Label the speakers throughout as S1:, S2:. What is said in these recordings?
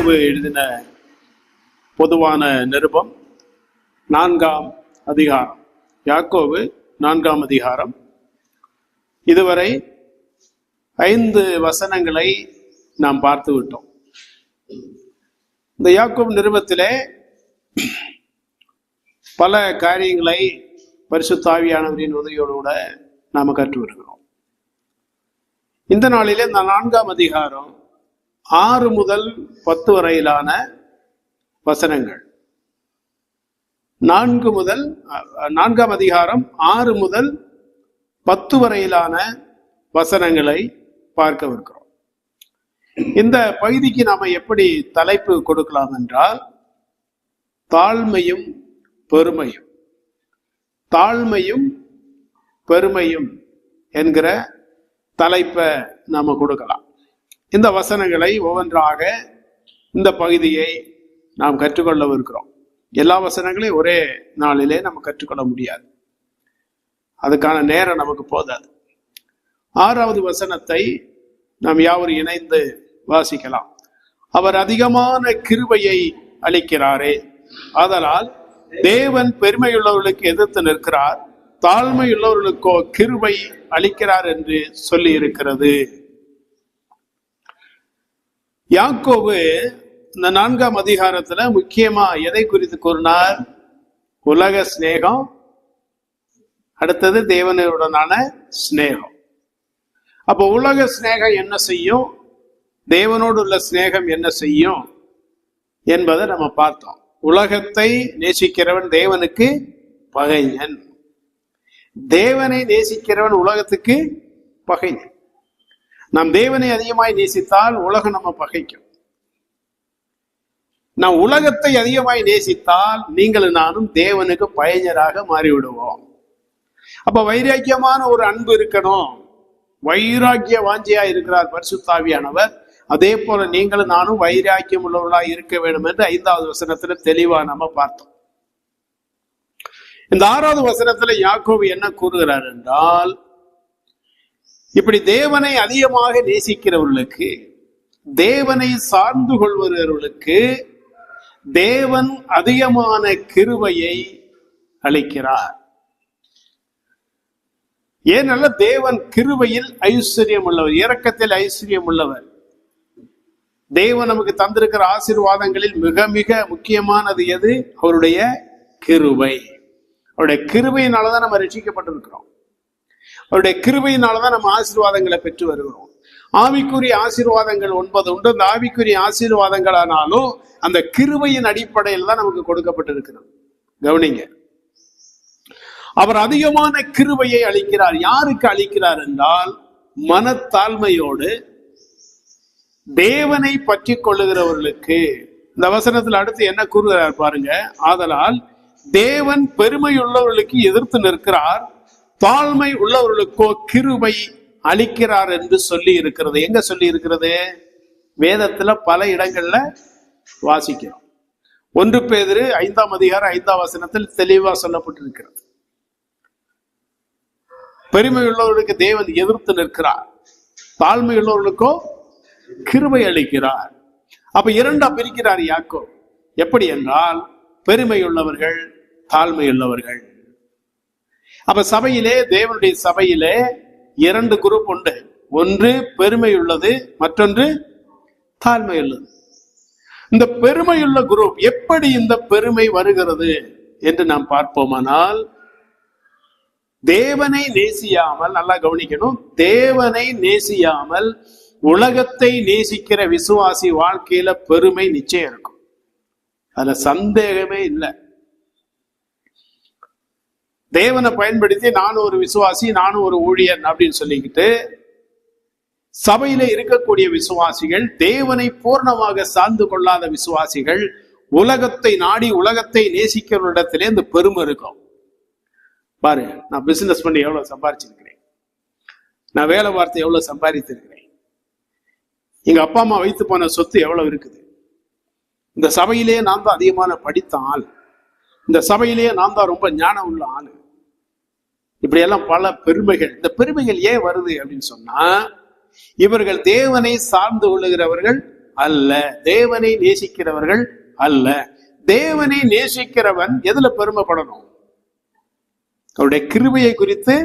S1: யாக்கோபு எழுதின பொதுவான நிருபம் 4ஆம் அதிகாரம். யாக்கோபு 4ஆம் அதிகாரம். இதுவரை 5 வசனங்களை நாம் பார்த்து விட்டோம். இந்த யாக்கோபு நிருபத்திலே பல காரியங்களை பரிசுத்த ஆவியானவரின் உதவியோடு கூட நாம கற்று வருகிறோம். இந்த நாளிலே இந்த 4ஆம் அதிகாரம் 6 முதல் 10 வரையிலான வசனங்கள். 4ஆம் அதிகாரம் 6 முதல் 10 வரையிலான வசனங்களை பார்க்கவிருக்கிறோம். இந்த பகுதிக்கு நாம எப்படி தலைப்பு கொடுக்கலாம் என்றால், தாழ்மையும் பெருமையும். தாழ்மையும் பெருமையும் என்கிற தலைப்பை நாம கொடுக்கலாம். இந்த வசனங்களை ஒவ்வொன்றாக இந்த பகுதியை நாம் கற்றுக்கொள்ளவிருக்கிறோம். எல்லா வசனங்களையும் ஒரே நாளிலே நம்ம கற்றுக்கொள்ள முடியாது, அதுக்கான நேரம் நமக்கு போதாது. 6வது வசனத்தை நாம் யாவரும் இணைந்து வாசிக்கலாம். அவர் அதிகமான கிருபையை அளிக்கிறாரே, ஆதலால் தேவன் பெருமையுள்ளவர்களுக்கு எதிர்த்து நிற்கிறார், தாழ்மையுள்ளவர்களுக்கோ கிருபை அளிக்கிறார் என்று சொல்லி இருக்கிறது. யாக்கோபு இந்த 4ஆம் அதிகாரத்துல முக்கியமா எதை குறித்து கூறினார்? உலக சிநேகம், அடுத்தது தேவனுடனான சிநேகம். அப்போ உலக சிநேகம் என்ன செய்யும், தேவனோடு உள்ள சிநேகம் என்ன செய்யும் என்பதை நம்ம பார்த்தோம். உலகத்தை நேசிக்கிறவன் தேவனுக்கு பகைஞன், தேவனை நேசிக்கிறவன் உலகத்துக்கு பகைஞன். நாம் தேவனை அதிகமாய் நேசித்தால் உலகம் நம்ம பகைக்கும். நாம் உலகத்தை அதிகமாய் நேசித்தால் நீங்களும் நானும் தேவனுக்கு பகைஞராக மாறிவிடுவோம். அப்ப வைராக்கியமான ஒரு அன்பு இருக்கணும். வைராக்கிய வாஞ்சியா இருக்கிறார் பரிசுத்த ஆவியானவர். அதே போல நீங்களும் நானும் வைராக்கியம் உள்ளவர்களாக இருக்க வேண்டும் என்று 5வது வசனத்துல தெளிவா நம்ம பார்த்தோம். இந்த 6வது வசனத்துல யாக்கோபு என்ன கூறுகிறார் என்றால், இப்படி தேவனை அதிகமாக நேசிக்கிறவர்களுக்கு, தேவனை சார்ந்து கொள்வர்களுக்கு தேவன் அதிகமான கிருபையை அளிக்கிறார். ஏனல்ல, தேவன் கிருபையில் ஐஸ்வர்யம் உள்ளவர், இரக்கத்தில் ஐஸ்வர்யம் உள்ளவர். தேவன் நமக்கு தந்திருக்கிற ஆசீர்வாதங்களில் மிக மிக முக்கியமானது எது? அவருடைய கிருபை. அவருடைய கிருபையினாலதான் நம்ம ரட்சிக்கப்பட்டிருக்கிறோம். அவருடைய கிருபையினாலதான் நம்ம ஆசீர்வாதங்களை பெற்று வருகிறோம். ஆவிக்குரிய ஆசீர்வாதங்கள் 9 உண்டு. அந்த ஆவிக்குரிய ஆசீர்வாதங்களானாலும் அந்த கிருபையின் அடிப்படையில் தான் நமக்கு கொடுக்கப்பட்டிருக்கிறது. கவனிங்க, அவர் அதிகமான கிருபையை அளிக்கிறார். யாருக்கு அளிக்கிறார் என்றால், மனத்தாழ்மையோடு தேவனை பற்றி கொள்ளுகிறவர்களுக்கு. இந்த வசனத்தில் அடுத்து என்ன கூறுகிறார் பாருங்க. ஆதலால் தேவன் பெருமை உள்ளவர்களுக்கு எதிர்த்து நிற்கிறார், தாழ்மை உள்ளவர்களுக்கோ கிருபை அளிக்கிறார் என்று சொல்லி இருக்கிறது. எங்க சொல்லி இருக்கிறது? வேதத்துல பல இடங்கள்ல வாசிக்கிறோம். 1 பேதுரு 5ஆம் அதிகாரம் 5ஆம் வசனத்தில் தெளிவா சொல்லப்பட்டிருக்கிறது. பெருமை உள்ளவர்களுக்கு தேவன் எதிர்த்து நிற்கிறார், தாழ்மை உள்ளவர்களுக்கோ கிருபை அளிக்கிறார். அப்ப 2ஆ பிரிக்கிறார் யாக்கோபு. எப்படி என்றால், பெருமை உள்ளவர்கள், தாழ்மை உள்ளவர்கள். அப்ப சபையிலே, தேவனுடைய சபையிலே 2 குரூப் உண்டு. ஒன்று பெருமை உள்ளது, மற்றொன்று தாழ்மை உள்ளது. இந்த பெருமையுள்ள குரூப், எப்படி இந்த பெருமை வருகிறது என்று நாம் பார்ப்போமானால், தேவனை நேசியாமல், நல்லா கவனிக்கணும், தேவனை நேசியாமல் உலகத்தை நேசிக்கிற விசுவாசி வாழ்க்கையில பெருமை நிச்சயம் இருக்கும், அதுல சந்தேகமே இல்லை. தேவனை பயன்படுத்தி நானும் ஒரு விசுவாசி, நானும் ஒரு ஊழியன் அப்படின்னு சொல்லிக்கிட்டு சபையில இருக்கக்கூடிய விசுவாசிகள், தேவனை பூர்ணமாக சார்ந்து கொள்ளாத விசுவாசிகள், உலகத்தை நாடி உலகத்தை நேசிக்கிறவரிடத்திலே இந்த பெருமை இருக்கும். பாரு, நான் பிசினஸ் பண்ணி எவ்வளவு சம்பாதிச்சிருக்கிறேன், நான் வேலை வார்த்தை எவ்வளவு சம்பாதித்திருக்கிறேன், எங்க அப்பா அம்மா வைத்து போன சொத்து எவ்வளவு இருக்குது, இந்த சபையிலேயே நான் தான் அதிகமான படித்த ஆள், இந்த சபையிலேயே நான் தான் ரொம்ப ஞானம் உள்ள ஆளு, இப்படி எல்லாம் பல பெருமைகள். இந்த பெருமைகள் ஏன் வருது அப்படின்னு சொன்னா, இவர்கள் தேவனை சார்ந்து கொள்ளுகிறவர்கள் அல்ல. தேவனை நேசிக்கிறவர்கள் அல்ல. தேவனை நேசிக்கிறவன் எதுல பெருமைப்படணும்? அவருடைய கிருபையை குறித்து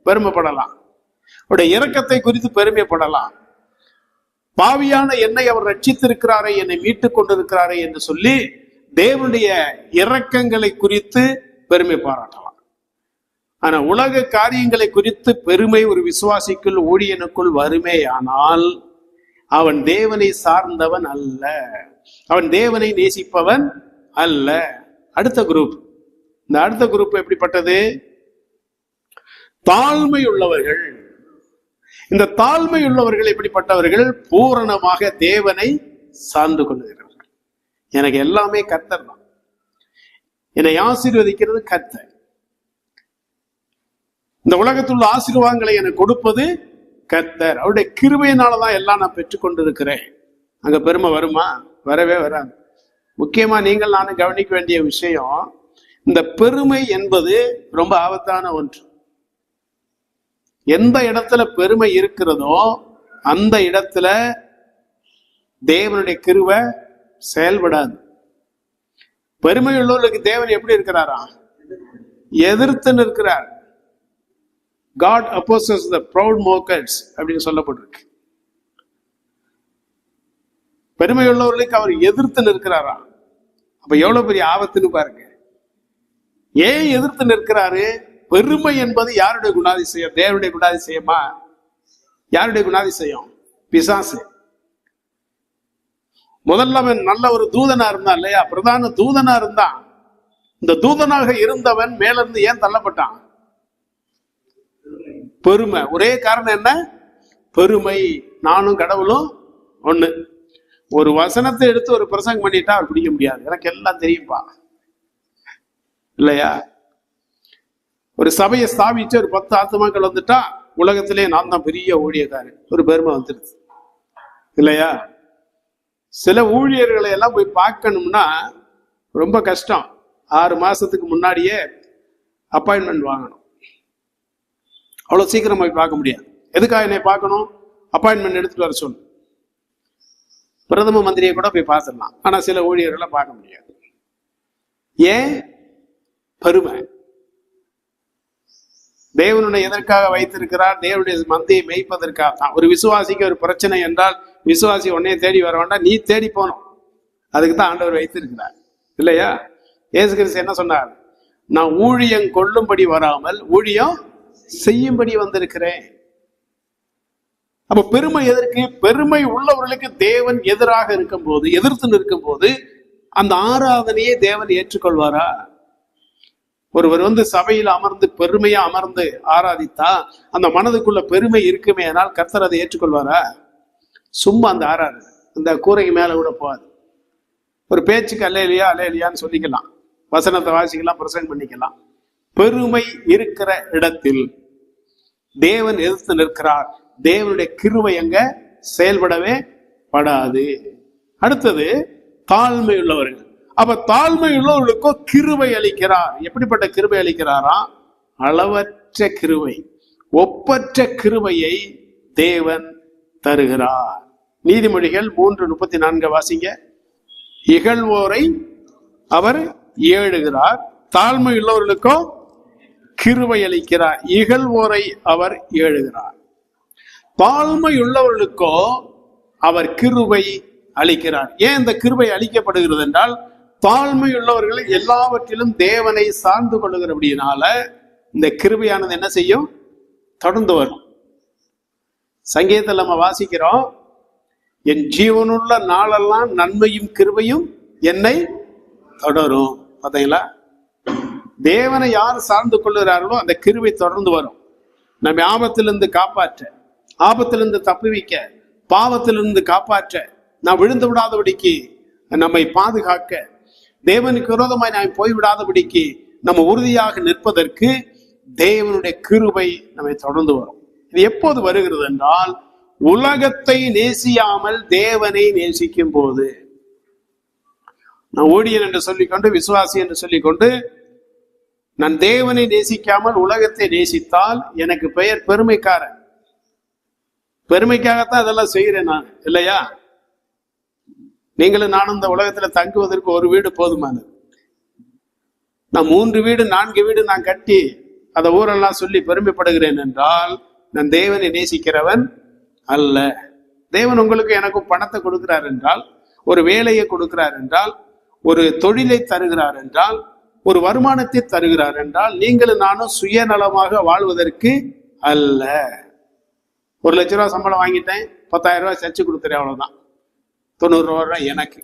S1: பெருமைப்படலாம், அவருடைய இரக்கத்தை குறித்து பெருமைப்படலாம். பாவியான என்னை அவர் ரட்சித்திருக்கிறாரே, என்னை மீட்டுக் கொண்டிருக்கிறாரே என்று சொல்லி தேவனுடைய இரக்கங்களை குறித்து பெருமை பாராட்டலாம். ஆனா உலக காரியங்களை குறித்து பெருமை ஒரு விசுவாசிக்குள், ஊழியனுக்குள் வருமேயானால் அவன் தேவனை சார்ந்தவன் அல்ல, அவன் தேவனை நேசிப்பவன் அல்ல. அடுத்த குரூப், இந்த அடுத்த குரூப் எப்படிப்பட்டது? தாழ்மை உள்ளவர்கள். இந்த தாழ்மை உள்ளவர்கள் எப்படிப்பட்டவர்கள்? பூரணமாக தேவனை சார்ந்து கொள்ளுகிறவர்கள். எனக்கு எல்லாமே கர்த்தர் தான், என்னை ஆசீர்வதிக்கிறது கர்த்தர், இந்த உலகத்துள்ள ஆசீர்வாதங்களை எனக்கு கொடுப்பது கர்த்தர், அவருடைய கிருபையினாலதான் எல்லாம் நான் பெற்றுக்கொண்டிருக்கிறேன். அங்க பெருமை வருமா? வரவே வராது. முக்கியமா நீங்கள் நானும் கவனிக்க வேண்டிய விஷயம், இந்த பெருமை என்பது ரொம்ப ஆபத்தான ஒன்று. எந்த இடத்துல பெருமை இருக்கிறதோ அந்த இடத்துல தேவனுடைய கிருபை செயல்படாது. பெருமை உள்ளவர்களுக்கு தேவன் எப்படி இருக்கிறாரா? எதிர்த்து நிற்கிறார். God opposes the proud mockers அப்படின்னு சொல்லப்பட்டிருக்கு. பெருமை உள்ளவர்களுக்கு அவர் எதிர்த்து நிற்கிறாரா? அப்ப எவ்வளவு பெரிய ஆபத்துன்னு பாருங்க. ஏன் எதிர்த்து நிற்கிறாரு? பெருமை என்பது யாருடைய குணாதிசயம்? தேவனுடைய குணாதிசயமா? யாருடைய குணாதிசயம்? பிசாசு. முதல்ல அவன் நல்ல ஒரு தூதனா இருந்தான் இல்லையா? பிரதான தூதனா இருந்தான். இந்த தூதனாக இருந்தவன் மேல இருந்து ஏன் தள்ளப்பட்டான்? பெருமை. ஒரே காரணம் என்ன? பெருமை. நானும் கடவுளும் ஒண்ணு. ஒரு வசனத்தை எடுத்து ஒரு பிரசங்கம் பண்ணிட்டா அவர் பிடிக்க முடியாது, எனக்கு எல்லாம் தெரியும்பா இல்லையா? ஒரு சபையை ஸ்தாபிச்சு ஒரு 10 ஆத்துமாக்கள் வந்துட்டா உலகத்திலே நான் தான் பெரிய ஊழியக்காரன், ஒரு பெருமை வந்துருது இல்லையா? சில ஊழியர்களை எல்லாம் போய் பார்க்கணும்னா ரொம்ப கஷ்டம். 6 மாசத்துக்கு முன்னாடியே அப்பாயின்மெண்ட் வாங்கணும். அவ்வளவு சீக்கிரம் போய் பார்க்க முடியாது. எதுக்காக என்னை பார்க்கணும்? அப்பாயின்மெண்ட் எடுத்துட்டு வர சொல்லு. பிரதம மந்திரியை கூட போய் பார்த்துடலாம், ஆனா சில ஊழியர்களை பார்க்க முடியாது. ஏன்? பெருமை. தேவனுடைய எதற்காக வைத்திருக்கிறார்? தேவனுடைய மந்தையை மேய்ப்பதற்காக தான். ஒரு விசுவாசிக்கு ஒரு பிரச்சனை என்றால் விசுவாசி உன்னைய தேடி வர வேண்டாம், நீ தேடி போனோம். அதுக்கு தான் ஆண்டவர் வைத்திருக்கிறார் இல்லையா? இயேசு கிறிஸ்து என்ன சொன்னார்? நான் ஊழியம் கொள்ளும்படி வராமல் ஊழியம் செய்யும்படி வந்திருக்கிறேன். அப்ப பெருமை எதற்கு? பெருமை உள்ளவர்களுக்கு தேவன் எதிராக இருக்கும் போது, எதிர்த்து நிற்கும் போது அந்த ஆராதனையை தேவன் ஏற்றுக்கொள்வாரா? ஒருவர் சபையில் அமர்ந்து பெருமையா அமர்ந்து ஆராதித்தா அந்த மனதுக்குள்ள பெருமை இருக்குமே, ஆனால் கர்த்தர் அதை ஏற்றுக்கொள்வாரா? சும்மா அந்த ஆராதனை அந்த கூரைக்கு மேல கூட போகாது. ஒரு பேச்சுக்கு அல்லேலியா அல்லேலியான்னு சொல்லிக்கலாம், வசனத்தை வாசிக்கலாம், பிரசங்கம் பண்ணிக்கலாம். பெருமை இருக்கிற இடத்தில் தேவன் எதிர்த்து நிற்கிறார். தேவனுடைய கிருபை அங்க செயல்படவே படாது. அடுத்தது தாழ்மை உள்ளவர்கள். அப்ப தாழ்மை உள்ளவர்களுக்கோ கிருபை அளிக்கிறார். எப்படிப்பட்ட கிருபை அளிக்கிறாரா? அளவற்ற கிருபை, ஒப்பற்ற கிருபையை தேவன் தருகிறார். நீதிமொழிகள் 3:34 வாசிங்க. இகழ்வோரை அவர் ஏழுகிறார், தாழ்மை உள்ளவர்களுக்கோ கிருபை அளிக்கிறார். இகழ்வோரை அவர் ஏழுகிறார். தாழ்மை உள்ளவர்களுக்கோ அவர் கிருபை அளிக்கிறார். ஏன் இந்த கிருபை அளிக்கப்படுகிறது என்றால், தாழ்மை உள்ளவர்கள் எல்லாவற்றிலும் தேவனை சார்ந்து கொள்ளுகிறபடியினால இந்த கிருபையானது என்ன செய்யும்? தொடர்ந்து வரும். சங்கீதத்தில் நம்ம வாசிக்கிறோம், என் ஜீவனுள்ள நாளெல்லாம் நன்மையும் கிருபையும் என்னை தொடரும். பார்த்தீங்களா? தேவனை யார் சார்ந்து கொள்ளுகிறார்களோ அந்த கிருபை தொடர்ந்து வரும். நம்ம ஆபத்திலிருந்து காப்பாற்ற, ஆபத்திலிருந்து தப்புவிக்க, பாவத்திலிருந்து காப்பாற்ற, நாம் விழுந்து விடாதபடிக்கு நம்மை பாதுகாக்க, தேவனுக்கு விரோதமாய் நாம் போய்விடாதபடிக்கு நம்ம உறுதியாக நிற்பதற்கு தேவனுடைய கிருபை நம்மை தொடர்ந்து வரும். இது எப்போது வருகிறது என்றால், உலகத்தை நேசியாமல் தேவனை நேசிக்கும் போது. நான் ஊழியன் என்று சொல்லிக்கொண்டு, விசுவாசி என்று சொல்லிக்கொண்டு, நான் தேவனை நேசிக்காமல் உலகத்தை நேசித்தால் எனக்கு பெயர் பெருமைக்காரன். பெருமைக்காகத்தான் அதெல்லாம் செய்கிறேன் நான் இல்லையா? நீங்களும் நானும் இந்த உலகத்துல தங்குவதற்கு ஒரு வீடு போதுமானது. நான் 3 வீடு 4 வீடு நான் கட்டி அதை ஊரெல்லாம் சொல்லி பெருமைப்படுகிறேன் என்றால் நான் தேவனை நேசிக்கிறவன் அல்ல. தேவன் உங்களுக்கு எனக்கும் பணத்தை கொடுக்கிறார் என்றால், ஒரு வேலையை கொடுக்கிறார் என்றால், ஒரு தொழிலை தருகிறார் என்றால், ஒரு வருமானத்தை தருகிறார் என்றால், நீங்களும் நானும் சுயநலமாக வாழ்வதற்கு அல்ல. 1 லட்ச ரூபா சம்பளம் வாங்கிட்டேன், 10,000 ரூபாய் சர்ச்சு கொடுத்துறேன், அவ்வளவுதான், 90 ரூபா எனக்கு.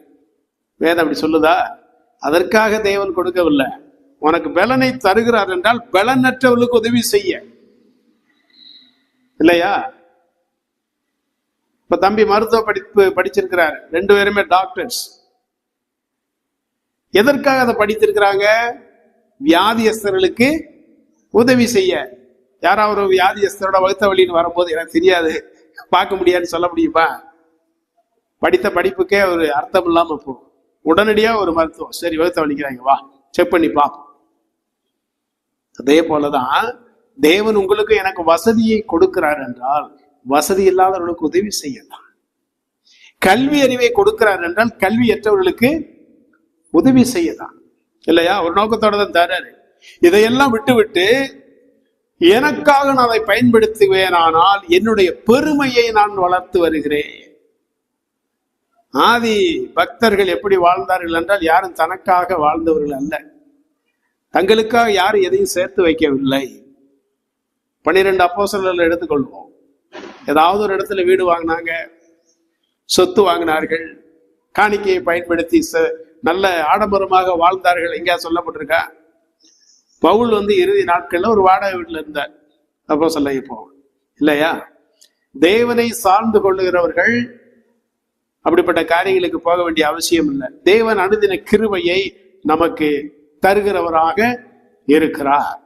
S1: வேதம் அப்படி சொல்லுதா? அதற்காக தேவன் கொடுக்கவில்லை. உனக்கு பலனை தருகிறார் என்றால் பலனற்றவர்களுக்கு உதவி செய்ய, இல்லையா? இப்ப தம்பி மருத்துவ படிப்பு படிச்சிருக்கிறார், 2 பேருமே டாக்டர்ஸ். எதற்காக அதை படித்திருக்கிறாங்க? வியாதியஸ்தர்களுக்கு உதவி செய்ய. யாராவது ஒரு வியாதியஸ்தரோட வகுத்த வழின்னு வரும்போது எனக்கு தெரியாது, பார்க்க முடியாதுன்னு சொல்ல முடியுமா? படித்த படிப்புக்கே ஒரு அர்த்தம் இல்லாம போகும். உடனடியா ஒரு மருத்துவம், சரி வகுத்த வலிக்கிறாங்க, வா செக் பண்ணி பார்ப்போம். அதே போலதான் தேவன் உங்களுக்கு எனக்கு வசதியை கொடுக்கிறார் என்றால் வசதி இல்லாதவர்களுக்கு உதவி செய்யலாம். கல்வி அறிவை கொடுக்கிறார் என்றால் கல்வியற்றவர்களுக்கு உதவி செய்யலாம், இல்லையா? ஒரு நோக்கத்தோட தான் தராரு. இதையெல்லாம் விட்டு விட்டு எனக்காக நான் அதை பயன்படுத்துவேனானால் என்னுடைய பெருமையை நான் வளர்த்து வருகிறேன். ஆதி பக்தர்கள் எப்படி வாழ்ந்தார்கள் என்றால் யாரும் தனக்காக வாழ்ந்தவர்கள் அல்ல, தங்களுக்காக யாரும் எதையும் சேர்த்து வைக்கவில்லை. 12 அப்போஸ்தலர்கள் எடுத்துக்கொள்வோம். ஏதாவது ஒரு இடத்துல வீடு வாங்கினாங்க, சொத்து வாங்கினார்கள், காணிக்கையை பயன்படுத்தி நல்ல ஆடம்பரமாக வாழ்ந்தார்கள். எங்கேயா சொல்லப்பட்டிருக்கா? பவுல் இறுதி நாட்கள்ல ஒரு வாடகை வீட்டுல இருந்தார், அப்போஸ்தலன் இப்போ, இல்லையா? தேவனை சார்ந்து கொள்ளுகிறவர்கள் அப்படிப்பட்ட காரியங்களுக்கு போக வேண்டிய அவசியம் இல்லை. தேவன் அனுதின கிருபையை நமக்கு தருகிறவராக இருக்கிறார்.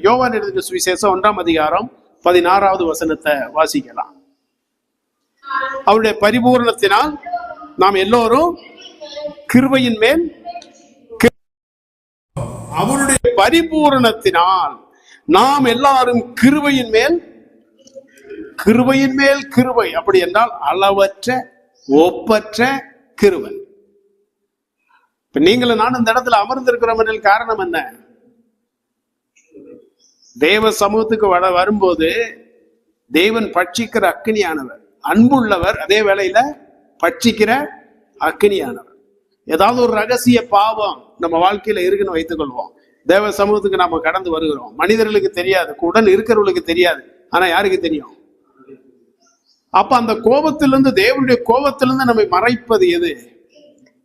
S1: யோவான் எழுதின சுவிசேஷம் 1ஆம் அதிகாரம் 16வது வசனத்தை வாசிக்கலாம். அவருடைய பரிபூரணத்தினால் நாம் எல்லோரும் கிருபையின் மேல், அவருடைய பரிபூரணத்தினால் நாம் எல்லாரும் கிருபையின் மேல் கிருபை. அப்படி என்றால் அளவற்ற ஒப்பற்ற கிருபை. இப்ப நீங்களும் நானும் இந்த இடத்துல அமர்ந்திருக்கிறோம் காரணம் என்ன? தேவ சமூகத்துக்கு வரும்போது தேவன் பட்சிக்கிற அக்கினியானவர், அன்புள்ளவர், அதே வேளையில பட்சிக்கிற அக்கினியானவர். ஏதாவது ஒரு ரகசிய பாவம் நம்ம வாழ்க்கையில இருக்குன்னு வைத்துக் கொள்வோம், தேவ சமூகத்துக்கு நாம கடந்து வருகிறோம். மனிதர்களுக்கு தெரியாது, உடன் இருக்கிறவர்களுக்கு தெரியாது, ஆனா யாருக்கு தெரியும்? அப்ப அந்த கோபத்திலிருந்து, தேவனுடைய கோபத்திலிருந்து நம்மை மறைப்பது எது?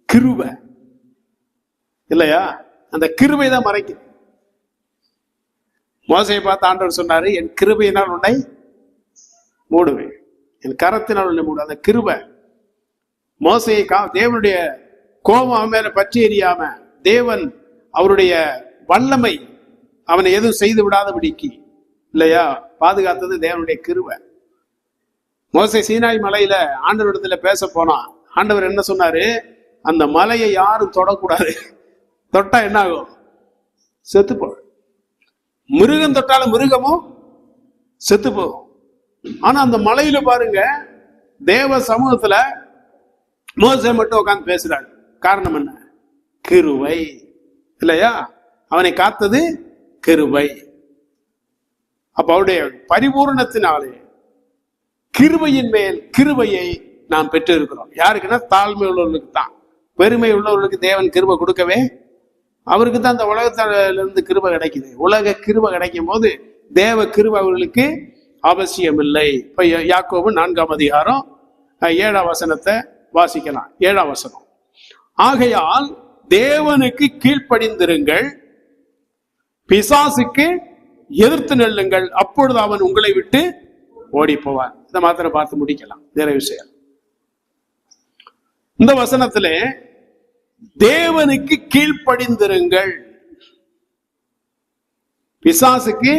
S1: கிருபை, இல்லையா? அந்த கிருபை தான் மறைக்குது. மோசையை பார்த்து ஆண்டவர் சொன்னாரு, என் கிருபையினால் உன்னை மூடுவேன், என் கரத்தினால் உன்னை மூடு. அந்த கிருபை மோசையை தேவனுடைய கோபம் அவன் மேல பற்றி எறியாம, தேவன் அவருடைய வல்லமை அவனை எதுவும் செய்து விடாதபடிக்கு, இல்லையா, பாதுகாத்தது தேவனுடைய கிருபை. மோசே சீனாய் மலையில ஆண்டவரிடத்துல பேச போனா, ஆண்டவர் என்ன சொன்னாரு? அந்த மலையை யாரும் தொடக்கூடாது, தொட்டா என்ன ஆகும்? செத்து போகும். மிருகம் தொட்டாலும் மிருகமும் செத்து போகும். ஆனா அந்த மலையில பாருங்க, தேவ சமூகத்துல மோசே மட்டும் உட்கார்ந்து பேசுறாரு. காரணம் என்ன? கிருபை, இல்லையா? அவனை காத்தது கிருபை. அப்ப அவருடைய பரிபூரணத்தினாலே கிருபையின் மேல் கிருபையை நாம் பெற்று இருக்கிறோம். யாருக்குன்னா தாழ்மை உள்ளவர்களுக்கு தான். பெருமை உள்ளவர்களுக்கு தேவன் கிருபை கொடுக்கவே, அவருக்கு தான் அந்த உலகத்தில இருந்து கிருபை கிடைக்குது. உலக கிருபை கிடைக்கும் போது தேவ கிருபை அவர்களுக்கு அவசியம் இல்லை. இப்ப யாக்கோபு 4ஆம் அதிகாரம் 7ஆம் வசனத்தை வாசிக்கலாம். 7ஆம் வசனம், ஆகையால் தேவனுக்கு கீழ்ப்படிந்திருங்கள், பிசாசுக்கு எதிர்த்து நெல்லுங்கள், அப்பொழுது அவன் உங்களை விட்டு ஓடி போவார். இதை மாத்திரம் பார்த்து முடிக்கலாம். வேற விஷயம், இந்த வசனத்திலே தேவனுக்கு கீழ்ப்படிந்திருங்கள், பிசாசுக்கு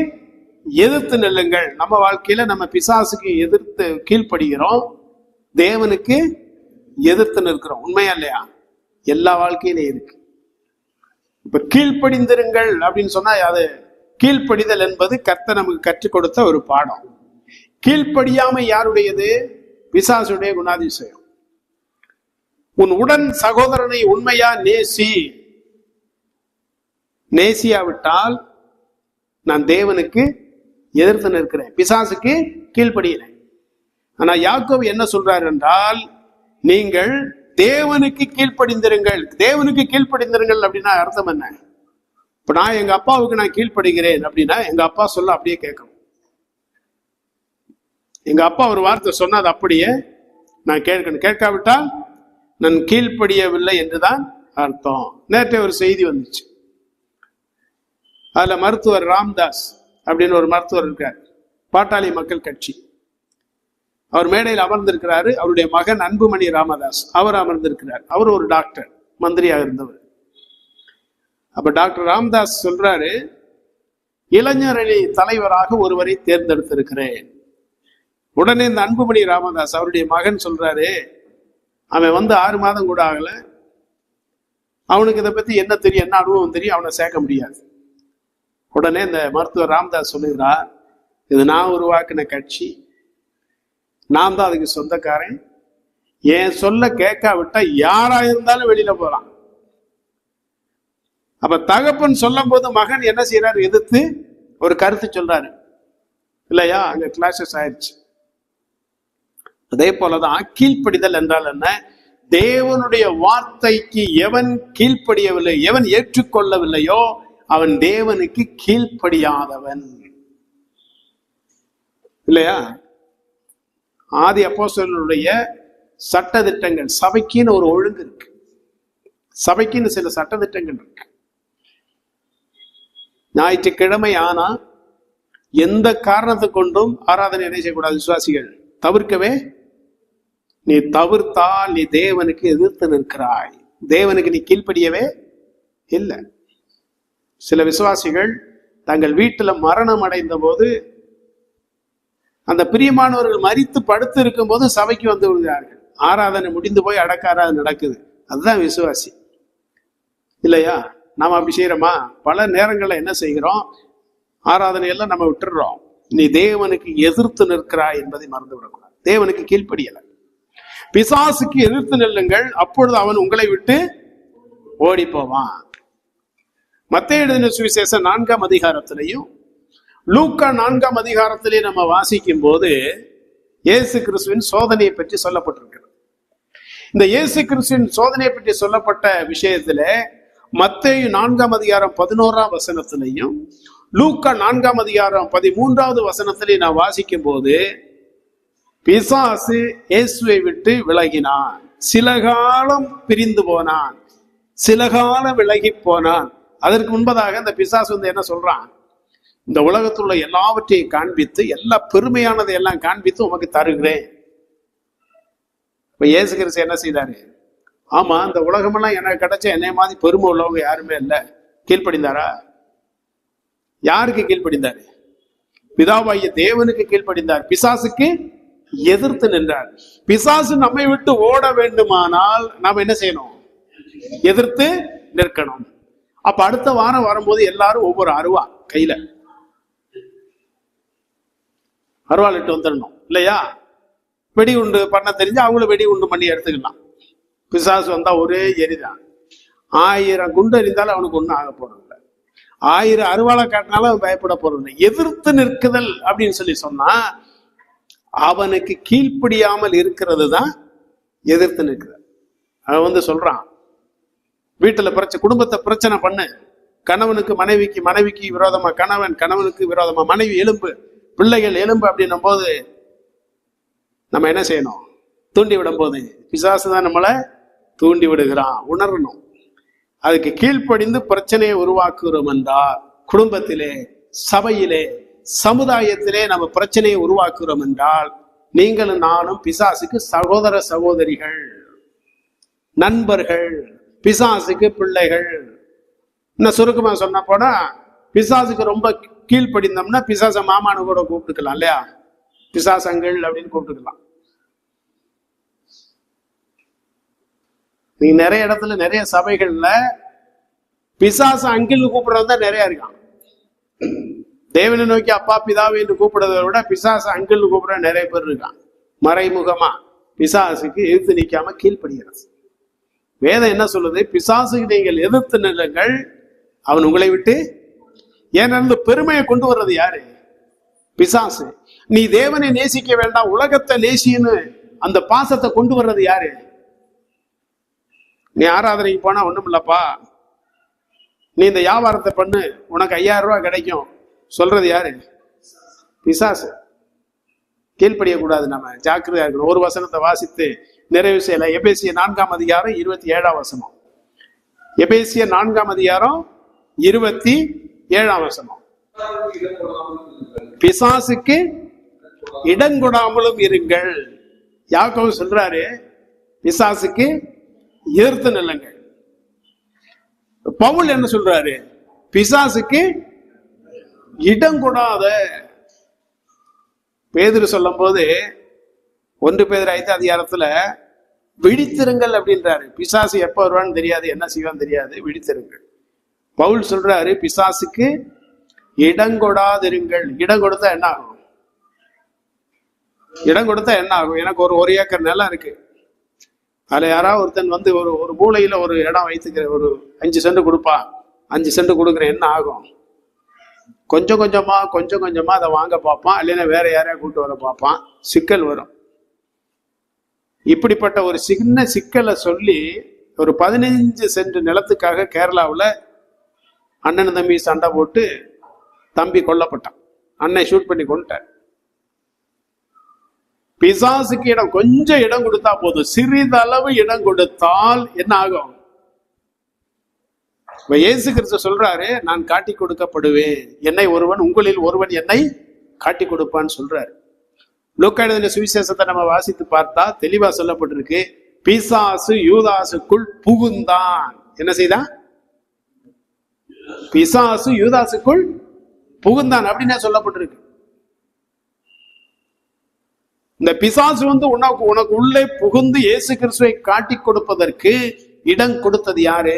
S1: எதிர்த்து நெல்லுங்கள். நம்ம வாழ்க்கையில நம்ம பிசாசுக்கு எதிர்த்து கீழ்ப்படுகிறோம், தேவனுக்கு எதிர்த்து நிற்கிறோம். உண்மையா இல்லையா? எல்லா வாழ்க்கையிலும் இருக்கு. இப்ப கீழ்ப்படிந்திருங்கள் அப்படின்னு சொன்னா, அது கீழ்ப்படிதல் என்பது கர்த்தர் நமக்கு கற்றுக் கொடுத்த ஒரு பாடம். கீழ்ப்படியாமை யாருடையது? பிசாசுடைய குணாதிசயம். உன் உடன் சகோதரனை உண்மையா நேசி. நேசியாவிட்டால் நான் தேவனுக்கு எதிர்த்து நிற்கிறேன், பிசாசுக்கு கீழ்ப்படுகிறேன். ஆனா யாக்கோபு என்ன சொல்றாரு என்றால், நீங்கள் தேவனுக்கு கீழ்ப்படிந்திருங்கள். தேவனுக்கு கீழ்ப்படிந்திருங்கள் அப்படின்னா அர்த்தம் என்ன? இப்ப நான் எங்க அப்பாவுக்கு நான் கீழ்ப்படுகிறேன் அப்படின்னா எங்க அப்பா சொல்ல அப்படியே கேட்கணும். எங்க அப்பா ஒரு வார்த்தை சொன்னா அது அப்படியே நான் கேட்கணும். கேட்காவிட்டால் நான் கீழ்ப்படியவில்லை என்றுதான் அர்த்தம். நேற்று ஒரு செய்தி வந்துச்சு. அதுல மருத்துவர் ராம்தாஸ் அப்படின்னு ஒரு மருத்துவர் இருக்கார், பாட்டாளி மக்கள் கட்சி. அவர் மேடையில் அமர்ந்திருக்கிறாரு. அவருடைய மகன் அன்புமணி ராமதாஸ் அவர் அமர்ந்திருக்கிறார். அவர் ஒரு டாக்டர், மந்திரியாக இருந்தவர். அப்ப டாக்டர் ராமதாஸ் சொல்றாரு, இளைஞரணி தலைவராக ஒருவரை தேர்ந்தெடுத்திருக்கிறேன். உடனே இந்த அன்புமணி ராமதாஸ் அவருடைய மகன் சொல்றாரு, அவன் வந்து 6 மாதம் கூட ஆகல, அவனுக்கு இதை பத்தி என்ன தெரியும், என்ன அனுபவம் தெரியும், அவனை சேர்க்க முடியாது. உடனே இந்த மருத்துவர் ராமதாஸ் சொல்லுகிறார், இது நான் உருவாக்கின கட்சி, நான் தான் அதுக்கு சொந்தக்காரன், என் சொல்ல கேட்காவிட்டா யாரா இருந்தாலும் வெளியில போறான். அப்ப தகப்பன் சொல்லும் போது மகன் என்ன செய்யறாரு, எதிர்த்து ஒரு கருத்து சொல்றாரு இல்லையா, அங்க கிளாஷஸ் ஆயிடுச்சு. அதே போலதான் கீழ்ப்படிதல் என்றால் என்ன? தேவனுடைய வார்த்தைக்கு எவன் கீழ்ப்படியவில்லை, எவன் ஏற்றுக்கொள்ளவில்லையோ அவன் தேவனுக்கு கீழ்ப்படியாதவன் இல்லையா. ஆதி அப்போஸ்தலருடைய சட்ட திட்டங்கள், சபைக்குன்னு ஒரு ஒழுங்கு இருக்கு, சபைக்குன்னு சில சட்ட திட்டங்கள் இருக்கு. ஞாயிற்றுக்கிழமை ஆனா எந்த காரணத்தை கொண்டும் ஆராதனை என்ன செய்யக்கூடாது, விசுவாசிகள் தவிர்க்கவே. நீ தவிர்த்தால் நீ தேவனுக்கு எதிர்த்து நிற்கிறாய், தேவனுக்கு நீ கீழ்ப்படியவே இல்லை. சில விசுவாசிகள் தங்கள் வீட்டுல மரணம் அடைந்த போது அந்த பிரியமானவர்கள் மரித்து படுத்து இருக்கும் போது சபைக்கு வந்து விடுகிறார்கள். ஆராதனை முடிந்து போய் அடக்க ஆராதனை நடக்குது, அதுதான் விசுவாசி இல்லையா. நாம அப்படி செய்யறோமா? பல நேரங்கள்ல என்ன செய்கிறோம், ஆராதனையெல்லாம் நம்ம விட்டுடுறோம். நீ தேவனுக்கு எதிர்த்து நிற்கிறாய் என்பதை மறந்து விடக்கூடாது. தேவனுக்கு கீழ்ப்படியல. பிசாசுக்கு எதிர்த்து நில்லுங்கள், அப்பொழுது அவன் உங்களை விட்டு ஓடி போவான். மத்தேயு எழுதின சுவிசேஷம் 4ஆம் அதிகாரத்திலையும் லூக்கா 4ஆம் அதிகாரத்திலே நம்ம வாசிக்கும் போது இயேசு கிறிஸ்துவின் சோதனையை பற்றி சொல்லப்பட்டிருக்கிறது. இந்த இயேசு கிறிஸ்துவின் சோதனையை பற்றி சொல்லப்பட்ட விஷயத்துல மத்தேயு 4ஆம் அதிகாரம் 11ஆம் வசனத்திலையும் லூக்கா 4ஆம் அதிகாரம் 13வது வசனத்திலே நான் வாசிக்கும் போது, பிசாசு இயேசுவை விட்டு விலகினான், சில காலம் பிரிந்து போனான், சில காலம் விலகி போனான். அதற்கு முன்பதாக இந்த பிசாசு வந்து என்ன சொல்றான், இந்த உலகத்தில் உள்ள எல்லாவற்றையும் காண்பித்து, எல்லா பெருமையானதை எல்லாம் காண்பித்து உமக்கு தருகிறேன். இப்ப இயேசு கிறிஸ்து என்ன செய்தாரு? ஆமா, இந்த உலகமெல்லாம் எனக்கு கிடைச்ச என்னை மாதிரி பெருமை உள்ளவங்க யாருமே இல்லை. கீழ்ப்படிந்தாரா? யாருக்கு கீழ்ப்படிந்தாரு? பிதாவாகிய தேவனுக்கு கீழ்ப்படிந்தார். பிசாசுக்கு எதிர்த்து நின்றார். பிசாசு நம்மை விட்டு ஓட வேண்டுமானால் நாம் என்ன செய்யணும்? எதிர்த்து நிற்கணும். அப்ப அடுத்த வாரம் வரும்போது எல்லாரும் ஒவ்வொரு அருவா கையில அருவாள் இட்டு வந்துடணும் இல்லையா. வெடி உண்டு பண்ண தெரிஞ்சு அவங்களும் வெடி உண்டு பண்ணி எடுத்துக்கலாம். பிசாசு வந்தா ஒரே எரிதான். 1000 குண்டு எறிந்தாலும் அவனுக்கு ஒன்றும் ஆக போறதில்லை. 1000 அருவாளை காட்டினாலும் அவன் பயப்பட போறதில்லை. எதிர்த்து நிற்குதல் அப்படின்னு சொல்லி சொன்னா அவனுக்கு கீழ்ப்படியாமல் இருக்கிறது தான் எதிர்த்து நிற்குதல். அவன் வந்து சொல்றான், வீட்டுல குடும்பத்தை பிரச்சனை பண்ணு, கணவனுக்கு மனைவிக்கு, மனைவிக்கு விரோதமா கணவன், கணவனுக்கு விரோதமா மனைவி, எலும்பு பிள்ளைகள் எலும்பு அப்படின்னும் போது நம்ம என்ன செய்யணும்? தூண்டி விடும் போது பிசாசு தான் நம்மளை தூண்டி விடுகிறான். உணரணும். அதுக்கு கீழ்ப்படிந்து பிரச்சனையை உருவாக்குகிறோம் என்றால், குடும்பத்திலே, சபையிலே, சமுதாயத்திலே நம்ம பிரச்சனையை உருவாக்குகிறோம் என்றால், நீங்களும் நானும் பிசாசுக்கு சகோதர சகோதரிகள், நண்பர்கள், பிசாசுக்கு பிள்ளைகள். இன்னும் சுருக்கமா சொன்ன போனா, பிசாசுக்கு ரொம்ப கீழ்ப்படிந்தோம்னா பிசாச மாமானு கூட கூப்பிட்டுக்கலாம் இல்லையா, பிசாசங்கள் அப்படின்னு கூப்பிட்டுக்கலாம். நீ நிறைய இடத்துல, நிறைய சபைகள்ல பிசாச அங்கிள் கூப்பிடுறது தான் நிறைய இருக்கான். தேவனை நோக்கி அப்பா பிதாவை என்று கூப்பிடுறதை விட பிசாச அங்கிள் கூப்பிடுற நிறைய பேர் இருக்கான். மறைமுகமா பிசாசுக்கு எதிர்த்து நிற்காம கீழ்ப்படுகிறது. வேதம் என்ன சொல்லுது? பிசாசுக்கு நீங்கள் எதிர்த்து நில்லுங்கள், அவன் உங்களை விட்டு. ஏன்னா பெருமையை கொண்டு வர்றது யாரு? பிசாசு. நீ தேவனை நேசிக்க வேண்டாம், உலகத்தை நேசின்னு அந்த பாசத்தை கொண்டு வர்றது யாரு? நீ ஆராதனைக்கு போனா ஒண்ணும் இல்லப்பா, நீ இந்த வியாபாரத்தை பண்ணு, உனக்கு 5000 ரூபாய் கிடைக்கும் சொல்றது யாரு? பிசாசு. கீழ்ப்படியக்கூடாது, நம்ம ஜாக்கிரதையா இருக்கணும். ஒரு வசனத்தை வாசித்து நிறைவு செய்யல. எபேசியர் 4ஆம் அதிகாரம் 27ஆம் வசனம். எபேசியர் 4ஆம் அதிகாரம் 27ஆம் வசனம். பிசாசுக்கு இடங்கொடாமலும் இருங்கள். யாக்கோபு சொல்றாரு, பிசாசுக்கு எதிர்த்து நில்லுங்கள். பவுல் என்ன சொல்றாரு? பிசாசுக்கு இடம் கொடாத. பேதுரு சொல்லும் போது 1 பேதுரு 5ஆம் அதிகாரத்துல விழித்திருங்கள் அப்படின்றாரு. பிசாசு எப்ப வருவான்னு தெரியாது, என்ன செய்வான்னு தெரியாது, விழித்திருங்கள். பவுல் சொல்றாரு, பிசாசுக்கு இடங்கொடாதிருங்கள். இடம் கொடுத்தா என்ன ஆகும்? இடம் கொடுத்தா என்ன ஆகும்? எனக்கு ஒரு ஏக்கர் நிலம் இருக்கு, அதுல யாராவது ஒருத்தன் வந்து ஒரு மூலையில ஒரு இடம் வைத்துக்கிற, ஒரு 5 சென்ட் கொடுப்பா, 5 சென்ட் கொடுக்குறேன், என்ன ஆகும்? கொஞ்சம் கொஞ்சமா அதை வாங்க பார்ப்பான், இல்லைன்னா வேற யாரையா கூட்டு வர பார்ப்பான், சிக்கல் வரும். இப்படிப்பட்ட ஒரு சின்ன சிக்கலை சொல்லி ஒரு 15 சென்ட் நிலத்துக்காக கேரளாவில் அண்ணன் தம்பி சண்டை போட்டு தம்பி கொல்லப்பட்டான். அண்ணன் ஷூட் பண்ணி கொண்டுட்டார். பிசாசுக்கு கொஞ்சம் இடம் கொடுத்தா போதும், சிறிதளவு இடம் கொடுத்தால் என்ன ஆகும்? இயேசு கிறிஸ்து சொல்றாரு, நான் காட்டி கொடுக்கப்படுவேன், என்னை ஒருவன், உங்களில் ஒருவன் என்னை காட்டி கொடுப்பான்னு சொல்றாரு. லூக்கா எழுதின சுவிசேஷத்தை நம்ம வாசித்து பார்த்தா தெளிவா சொல்லப்பட்டிருக்கு, பிசாசு யூதாசுக்குள் புகுந்தான். என்ன செய்தான்? பிசாசு யூதாசுக்குள் புகுந்தான் அப்படின்னு சொல்லப்பட்டிருக்கு. இந்த பிசாசு உனக்கு உள்ளே புகுந்து இயேசு கிறிஸ்துவை காட்டி கொடுப்பதற்கு இடம் கொடுத்தது யாரு?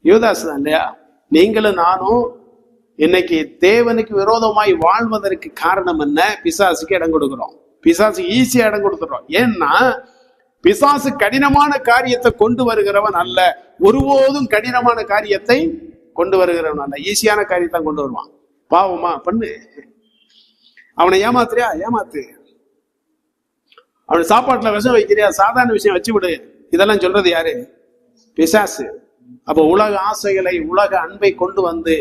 S1: யூதாசு தான் இல்லையா? நீங்களும் நானும் இன்னைக்கு தேவனுக்கு விரோதமாய் வாழ்வதற்கு காரணம் என்ன? பிசாசுக்கு இடம் கொடுக்கிறோம். பிசாசு ஈஸியா இடம் கொடுத்துறோம். ஏன்னா பிசாசு கடினமான காரியத்தை கொண்டு வருகிறவன் அல்ல, ஒருபோதும் கடினமான காரியத்தை கொண்டு வருகிறவன் அல்ல, ஈஸியான காரியத்தை கொண்டு வருவான். பாவமா பண்ணு, அவனை ஏமாத்துறியா ஏமாத்து, அவனை சாப்பாட்டுல விஷம் வைக்கிறியா, சாதாரண விஷயம் வச்சு விடு, இதெல்லாம் சொல்றது யாரு? பிசாசு. அப்ப உலக ஆசைகளை, உலக அன்பை கொண்டு வந்து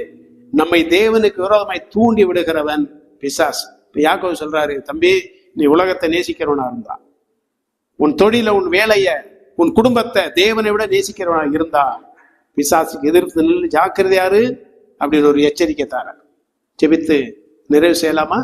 S1: நம்மை தேவனுக்கு விரோதமாய் தூண்டி விடுகிறவன் பிசாசு. இப்ப யாக்கோபு சொல்றாரு, தம்பி நீ உலகத்தை நேசிக்கிறவனா இருந்தா, உன் தொழில, உன் வேலைய, உன் குடும்பத்தை தேவனை விட நேசிக்கிறவனா இருந்தா பிசாசுக்கு எதிர்த்து நின்று ஜாக்கிரதையாரு அப்படின்னு ஒரு எச்சரிக்கை தார. ஜெபித்து நிறைவு செய்யலாமா?